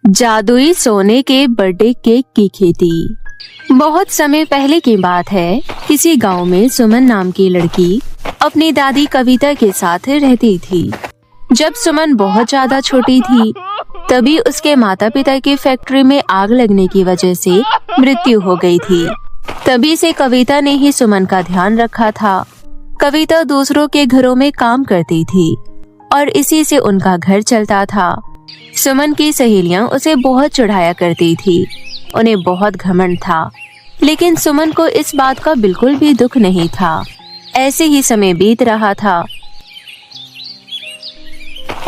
जादुई सोने के बर्थडे केक की खेती। बहुत समय पहले की बात है। किसी गांव में सुमन नाम की लड़की अपनी दादी कविता के साथ रहती थी। जब सुमन बहुत ज्यादा छोटी थी, तभी उसके माता पिता की फैक्ट्री में आग लगने की वजह से मृत्यु हो गई थी। तभी से कविता ने ही सुमन का ध्यान रखा था। कविता दूसरों के घरों में काम करती थी और इसी से उनका घर चलता था। सुमन की सहेलियां उसे बहुत चिढ़ाया करती थी, उन्हें बहुत घमंड था, लेकिन सुमन को इस बात का बिल्कुल भी दुख नहीं था। ऐसे ही समय बीत रहा था।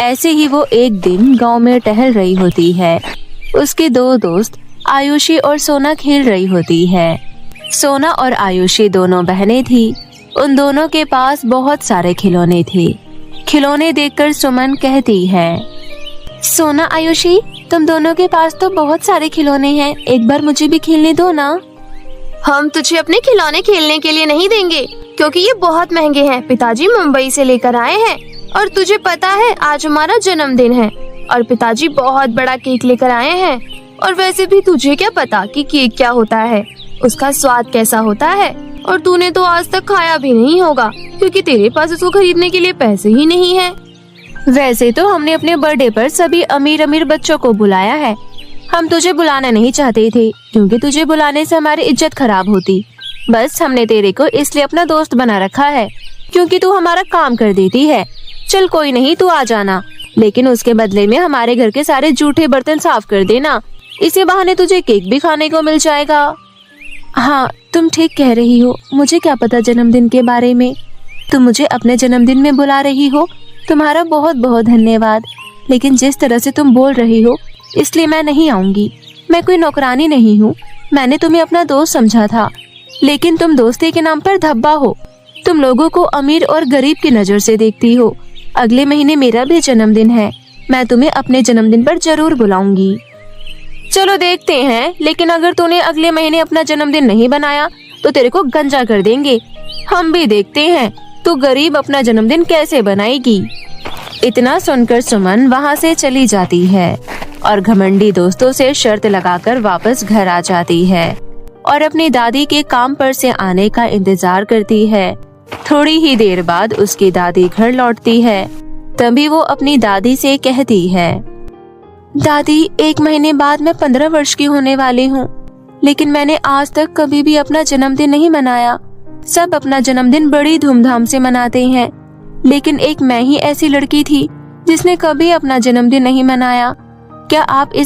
ऐसे ही वो एक दिन गांव में टहल रही होती है। उसके दो दोस्त आयुषी और सोना खेल रही होती है। सोना और आयुषी दोनों बहनें थी। उन दोनों के पास बहुत सारे खिलौने थे। खिलौने देखकर सुमन कहती है, सोना आयुषी, तुम दोनों के पास तो बहुत सारे खिलौने हैं, एक बार मुझे भी खेलने दो ना। हम तुझे अपने खिलौने खेलने के लिए नहीं देंगे, क्योंकि ये बहुत महंगे हैं। पिताजी मुंबई से लेकर आए हैं और तुझे पता है आज हमारा जन्मदिन है और पिताजी बहुत बड़ा केक लेकर आए हैं। और वैसे भी तुझे क्या पता कि केक क्या होता है, उसका स्वाद कैसा होता है, और तूने तो आज तक खाया भी नहीं होगा क्योंकि तेरे पास उसको खरीदने के लिए पैसे ही नहीं है। वैसे तो हमने अपने बर्थडे पर सभी अमीर अमीर बच्चों को बुलाया है। हम तुझे बुलाना नहीं चाहते थे क्योंकि तुझे बुलाने से हमारी इज्जत खराब होती। बस हमने तेरे को इसलिए अपना दोस्त बना रखा है क्योंकि तू हमारा काम कर देती है। चल कोई नहीं, तू आ जाना, लेकिन उसके बदले में हमारे घर के सारे जूठे बर्तन साफ कर देना। इसी बहाने तुझे केक भी खाने को मिल जाएगा। हाँ, तुम ठीक कह रही हो। मुझे क्या पता जन्मदिन के बारे में। तुम मुझे अपने जन्मदिन में बुला रही हो, तुम्हारा बहुत बहुत धन्यवाद। लेकिन जिस तरह से तुम बोल रही हो, इसलिए मैं नहीं आऊंगी। मैं कोई नौकरानी नहीं हूँ। मैंने तुम्हें अपना दोस्त समझा था, लेकिन तुम दोस्ती के नाम पर धब्बा हो। तुम लोगों को अमीर और गरीब की नजर से देखती हो। अगले महीने मेरा भी जन्मदिन है। मैं तुम्हें अपने जन्मदिन पर जरूर बुलाऊंगी। चलो देखते हैं, लेकिन अगर तूने अगले महीने अपना जन्मदिन नहीं बनाया तो तेरे को गंजा कर देंगे। हम भी देखते हैं तू गरीब अपना जन्मदिन कैसे बनाएगी। इतना सुनकर सुमन वहाँ से चली जाती है और घमंडी दोस्तों से शर्त लगाकर वापस घर आ जाती है और अपनी दादी के काम पर से आने का इंतजार करती है। थोड़ी ही देर बाद उसकी दादी घर लौटती है। तभी वो अपनी दादी से कहती है, दादी, 1 महीने बाद मैं 15 वर्ष की होने वाली हूँ, लेकिन मैंने आज तक कभी भी अपना जन्मदिन नहीं मनाया। सब अपना जन्मदिन बड़ी धूमधाम से मनाते हैं, लेकिन एक मैं ही ऐसी लड़की थी जिसने कभी अपना जन्मदिन नहीं मनाया। क्या आप इस